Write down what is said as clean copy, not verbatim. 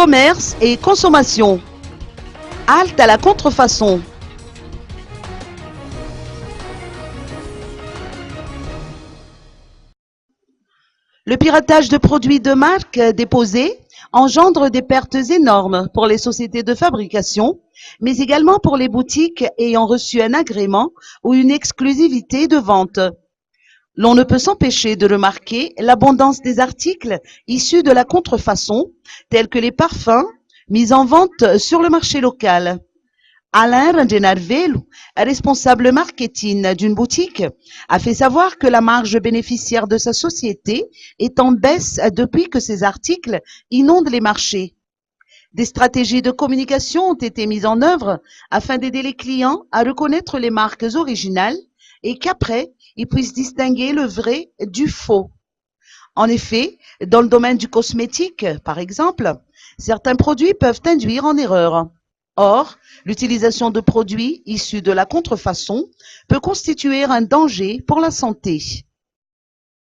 Commerce et consommation. Halte à la contrefaçon. Le piratage de produits de marque déposés engendre des pertes énormes pour les sociétés de fabrication, mais également pour les boutiques ayant reçu un agrément ou une exclusivité de vente. L'on ne peut s'empêcher de remarquer l'abondance des articles issus de la contrefaçon, tels que les parfums mis en vente sur le marché local. Alain Rangenarvelu, responsable marketing d'une boutique, a fait savoir que la marge bénéficiaire de sa société est en baisse depuis que ces articles inondent les marchés. Des stratégies de communication ont été mises en œuvre afin d'aider les clients à reconnaître les marques originales et qu'après, ils puissent distinguer le vrai du faux. En effet, dans le domaine du cosmétique, par exemple, certains produits peuvent induire en erreur. Or, l'utilisation de produits issus de la contrefaçon peut constituer un danger pour la santé.